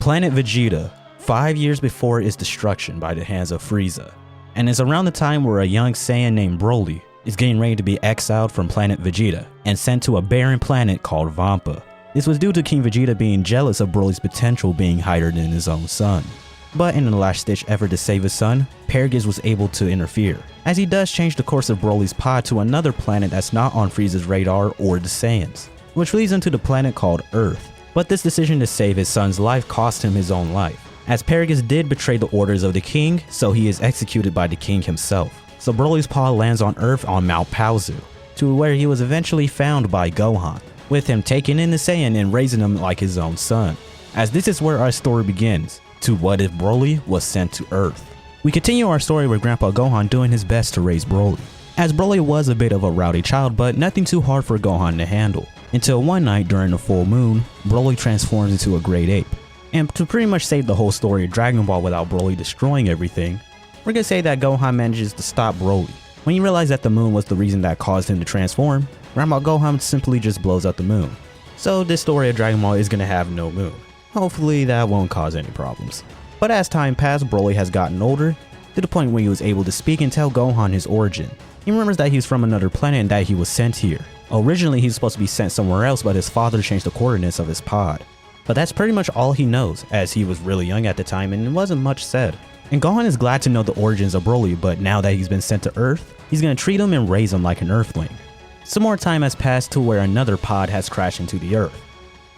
planet Vegeta, 5 years before its destruction by the hands of Frieza. And it's around the time where a young Saiyan named BROLY is getting ready to be exiled from planet Vegeta and sent to a barren planet called Vampa. This was due to King Vegeta being jealous of BROLY's potential being higher than his own son. But in a last-ditch effort to save his son, Paragas was able to interfere, as he does change the course of BROLY's pod to another planet that's not on Frieza's radar or the Saiyans, which leads him to the planet called Earth. But this decision to save his son's life cost him his own life, as Paragas did betray the orders of the king, so he is executed by the king himself. So BROLY's pod lands on Earth on Mount Paozu, to where he was eventually found by Gohan, with him taking in the Saiyan and raising him like his own son. As this is where our story begins, to what if BROLY was sent to Earth. We continue our story with Grandpa Gohan doing his best to raise BROLY, as BROLY was a bit of a rowdy child but nothing too hard for Gohan to handle. Until one night during the full moon, BROLY transforms into a great ape. And to pretty much save the whole story of Dragon Ball without BROLY destroying everything, we're gonna say that Gohan manages to stop BROLY. When he realized that the moon was the reason that caused him to transform, Grandpa Gohan simply just blows up the moon. So this story of Dragon Ball is gonna have no moon. Hopefully that won't cause any problems. But as time passed, BROLY has gotten older, to the point where he was able to speak and tell Gohan his origin. He remembers that he's from another planet and that he was sent here. Originally he was supposed to be sent somewhere else, but his father changed the coordinates of his pod. But that's pretty much all he knows, as he was really young at the time and it wasn't much said. And Gohan is glad to know the origins of BROLY, but now that he's been sent to Earth, he's gonna treat him and raise him like an Earthling. Some more time has passed to where another pod has crashed into the Earth.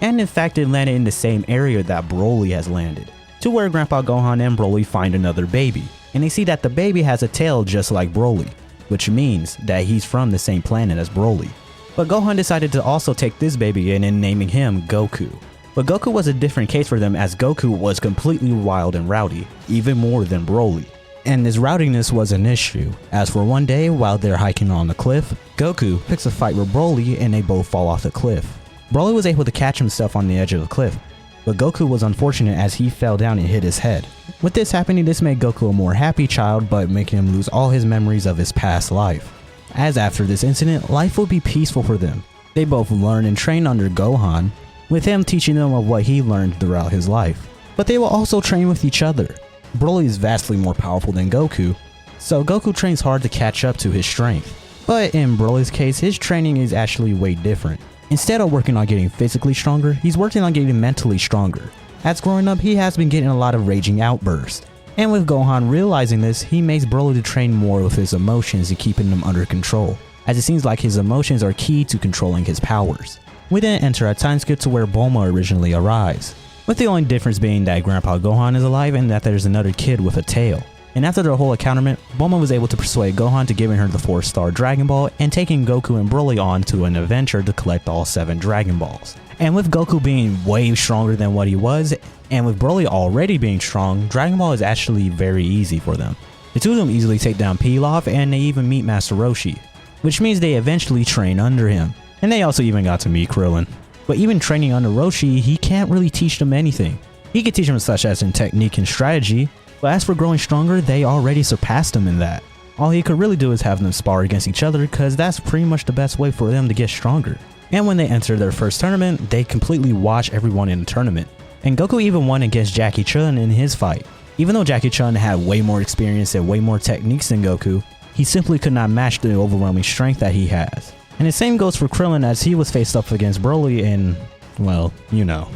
And in fact it landed in the same area that BROLY has landed, to where Grandpa Gohan and BROLY find another baby, and they see that the baby has a tail just like BROLY, which means that he's from the same planet as BROLY. But Gohan decided to also take this baby in and naming him Goku. But Goku was a different case for them, as Goku was completely wild and rowdy, even more than BROLY. And his rowdiness was an issue, as for one day while they're hiking on the cliff, Goku picks a fight with BROLY and they both fall off the cliff. BROLY was able to catch himself on the edge of the cliff, but Goku was unfortunate as he fell down and hit his head. With this happening, this made Goku a more happy child, but making him lose all his memories of his past life. As after this incident, life would be peaceful for them. They both learn and train under Gohan, with him teaching them of what he learned throughout his life. But they will also train with each other. BROLY is vastly more powerful than Goku, so Goku trains hard to catch up to his strength. But in BROLY's case, his training is actually way different. Instead of working on getting physically stronger, he's working on getting mentally stronger. As growing up, he has been getting a lot of raging outbursts. And with Gohan realizing this, he makes BROLY to train more with his emotions and keeping them under control, as it seems like his emotions are key to controlling his powers. We then enter a time skip to where Bulma originally arrives, with the only difference being that Grandpa Gohan is alive and that there's another kid with a tail. And after their whole encounterment, Bulma was able to persuade Gohan to giving her the 4-star Dragon Ball and taking Goku and BROLY on to an adventure to collect all 7 Dragon Balls. And with Goku being way stronger than what he was, and with BROLY already being strong, Dragon Ball is actually very easy for them. The two of them easily take down Pilaf, and they even meet Master Roshi, which means they eventually train under him. And they also even got to meet Krillin. But even training under Roshi, he can't really teach them anything. He could teach them such as in technique and strategy, but as for growing stronger, they already surpassed him in that. All he could really do is have them spar against each other, cause that's pretty much the best way for them to get stronger. And when they enter their first tournament, they completely wash everyone in the tournament. And Goku even won against Jackie Chun in his fight. Even though Jackie Chun had way more experience and way more techniques than Goku, he simply could not match the overwhelming strength that he has. And the same goes for Krillin, as he was faced up against BROLY in, well, you know.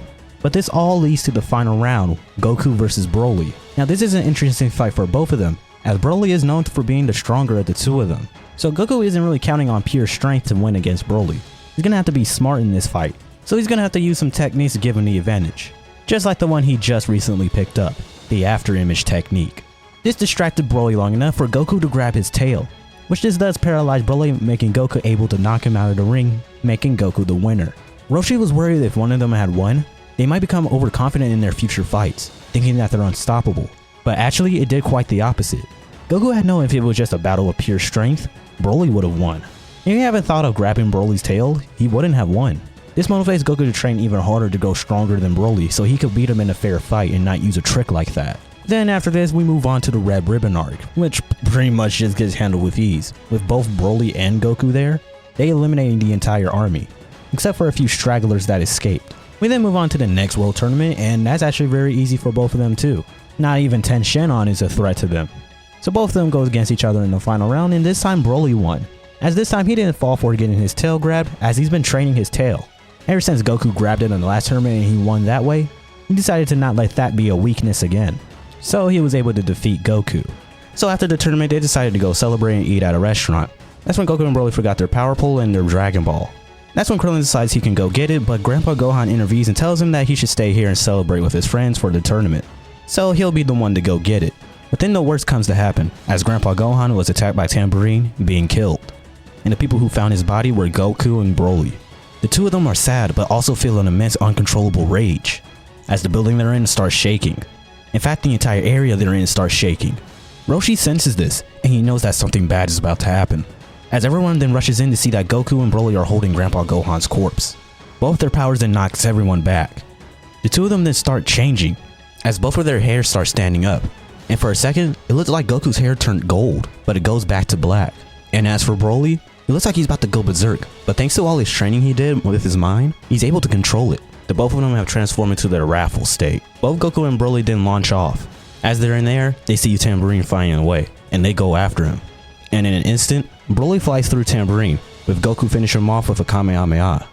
But this all leads to the final round, Goku versus BROLY. Now this is an interesting fight for both of them, as BROLY is known for being the stronger of the two of them. So Goku isn't really counting on pure strength to win against BROLY. He's gonna have to be smart in this fight, so he's gonna have to use some techniques to give him the advantage. Just like the one he just recently picked up, the after image technique. This distracted BROLY long enough for Goku to grab his tail, which this does paralyze BROLY, making Goku able to knock him out of the ring, making Goku the winner. Roshi was worried if one of them had won, they might become overconfident in their future fights, thinking that they're unstoppable. But actually, it did quite the opposite. Goku had known if it was just a battle of pure strength, BROLY would have won. If he haven't thought of grabbing BROLY's tail, he wouldn't have won. This motivates Goku to train even harder to grow stronger than BROLY, so he could beat him in a fair fight and not use a trick like that. Then after this, we move on to the Red Ribbon arc, which pretty much just gets handled with ease. With both BROLY and Goku there, they eliminating the entire army, except for a few stragglers that escaped. We then move on to the next world tournament, and that's actually very easy for both of them too. Not even Ten Shannon is a threat to them. So both of them go against each other in the final round, and this time BROLY won. As this time he didn't fall for getting his tail grabbed, as he's been training his tail. Ever since Goku grabbed it in the last tournament and he won that way, he decided to not let that be a weakness again. So he was able to defeat Goku. So after the tournament, they decided to go celebrate and eat at a restaurant. That's when Goku and BROLY forgot their power pole and their Dragon Ball. That's when Krillin decides he can go get it, but Grandpa Gohan intervenes and tells him that he should stay here and celebrate with his friends for the tournament. So he'll be the one to go get it. But then the worst comes to happen, as Grandpa Gohan was attacked by Tambourine, being killed. And the people who found his body were Goku and BROLY. The two of them are sad, but also feel an immense uncontrollable rage, as the building they're in starts shaking. In fact, the entire area they're in starts shaking. Roshi senses this, and he knows that something bad is about to happen, as everyone then rushes in to see that Goku and BROLY are holding Grandpa Gohan's corpse. Both their powers then knocks everyone back. The two of them then start changing, as both of their hair start standing up. And for a second, it looks like Goku's hair turned gold, but it goes back to black. And as for BROLY, it looks like he's about to go berserk, but thanks to all his training he did with his mind, he's able to control it. The both of them have transformed into their wrathful state. Both Goku and BROLY then launch off. As they're in the air, they see Tambourine flying away, and they go after him. And in an instant, BROLY flies through Tambourine, with Goku finishing him off with a Kamehameha.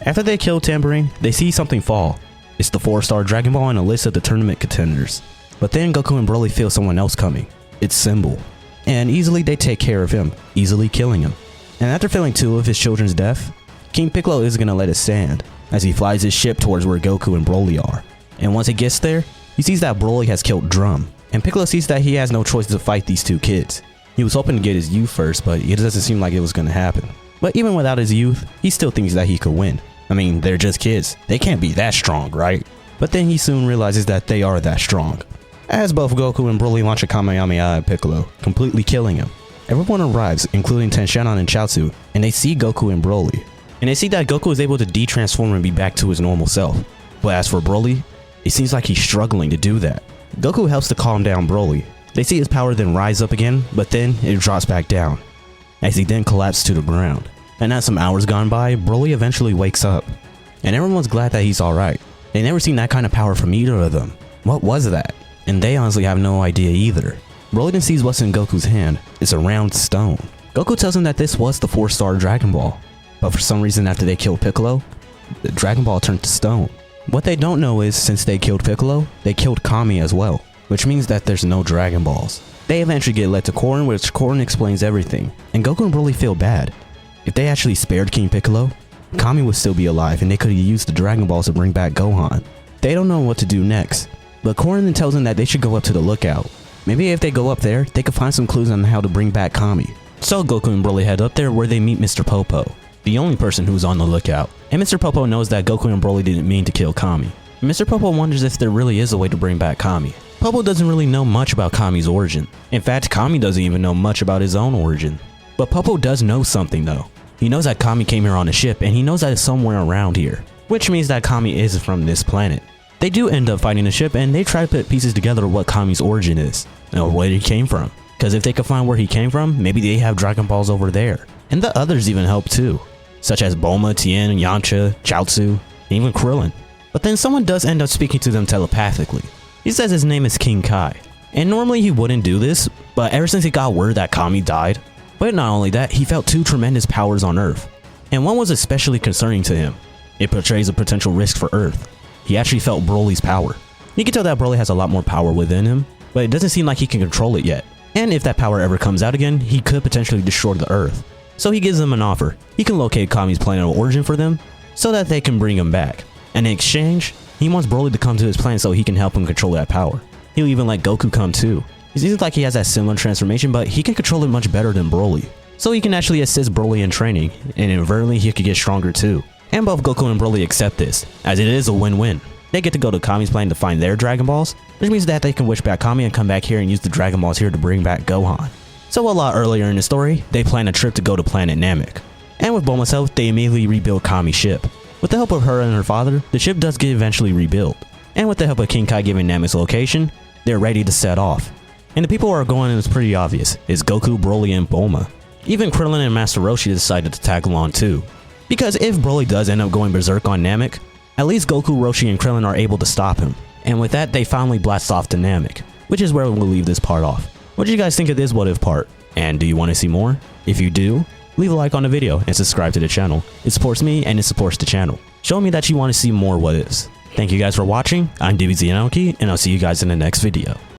After they kill Tambourine, they see something fall. It's the 4-star Dragon Ball and a list of the tournament contenders. But then Goku and BROLY feel someone else coming. It's Symbol. And easily they take care of him, easily killing him. And after feeling 2 of his children's death, King Piccolo isn't gonna let it stand, as he flies his ship towards where Goku and BROLY are. And once he gets there, he sees that BROLY has killed Drum, and Piccolo sees that he has no choice to fight these 2 kids. He was hoping to get his youth first, but it doesn't seem like it was gonna happen. But even without his youth, he still thinks that he could win. I mean, they're just kids. They can't be that strong, right? But then he soon realizes that they are that strong, as both Goku and BROLY launch a Kamehameha at Piccolo, completely killing him. Everyone arrives, including Ten Shannon and Chaozu, and they see Goku and BROLY. And they see that Goku is able to de-transform and be back to his normal self. But as for BROLY, it seems like he's struggling to do that. Goku helps to calm down BROLY. They see his power then rise up again, but then it drops back down, as he then collapses to the ground. And as some hours gone by, BROLY eventually wakes up. And everyone's glad that he's alright. They never seen that kind of power from either of them. What was that? And they honestly have no idea either. BROLY then sees what's in Goku's hand. It's a round stone. Goku tells him that this was the 4-star Dragon Ball. But for some reason after they killed Piccolo, the Dragon Ball turned to stone. What they don't know is, since they killed Piccolo, they killed Kami as well, which means that there's no Dragon Balls. They eventually get led to Korin, which Korin explains everything, and Goku and BROLY feel bad. If they actually spared King Piccolo, Kami would still be alive and they could have used the Dragon Balls to bring back Gohan. They don't know what to do next, but Korin then tells them that they should go up to the lookout. Maybe if they go up there, they could find some clues on how to bring back Kami. So Goku and BROLY head up there where they meet Mr. Popo, the only person who's on the lookout. And Mr. Popo knows that Goku and BROLY didn't mean to kill Kami. Mr. Popo wonders if there really is a way to bring back Kami. Popo doesn't really know much about Kami's origin. In fact, Kami doesn't even know much about his own origin. But Popo does know something though. He knows that Kami came here on a ship, and he knows that it's somewhere around here, which means that Kami is from this planet. They do end up fighting the ship, and they try to put pieces together of what Kami's origin is, or where he came from. Because if they could find where he came from, maybe they have Dragon Balls over there. And the others even help too, such as Bulma, Tien, Yamcha, Chaozu, and even Krillin. But then someone does end up speaking to them telepathically. He says his name is King Kai, and normally he wouldn't do this, but ever since he got word that Kami died, but not only that, he felt 2 tremendous powers on Earth, and one was especially concerning to him. It portrays a potential risk for Earth. He actually felt BROLY's power. You can tell that BROLY has a lot more power within him, but it doesn't seem like he can control it yet. And if that power ever comes out again, he could potentially destroy the Earth. So he gives them an offer. He can locate Kami's planet of origin for them, so that they can bring him back. And in exchange, he wants BROLY to come to his planet so he can help him control that power. He'll even let Goku come too. It seems like he has that similar transformation, but he can control it much better than BROLY. So he can actually assist BROLY in training, and inadvertently he could get stronger too. And both Goku and BROLY accept this, as it is a win-win. They get to go to Kami's planet to find their Dragon Balls, which means that they can wish back Kami and come back here and use the Dragon Balls here to bring back Gohan. So a lot earlier in the story, they plan a trip to go to planet Namek. And with Bulma's help, they immediately rebuild Kami's ship. With the help of her and her father, the ship does get eventually rebuilt. And with the help of King Kai giving Namek's location, they're ready to set off. And the people who are going in is pretty obvious. It's Goku, BROLY, and Bulma. Even Krillin and Master Roshi decided to tag along too. Because if BROLY does end up going berserk on Namek, At least Goku, Roshi, and Krillin are able to stop him. And with that, they finally blast off to Namek, which is where we'll leave this part off. What do you guys think of this what if part? And do you want to see more? If you do, leave a like on the video and subscribe to the channel. It supports me and it supports the channel. Show me that you want to see more what ifs. Thank you guys for watching. I'm DBZ Anarchy, and I'll see you guys in the next video.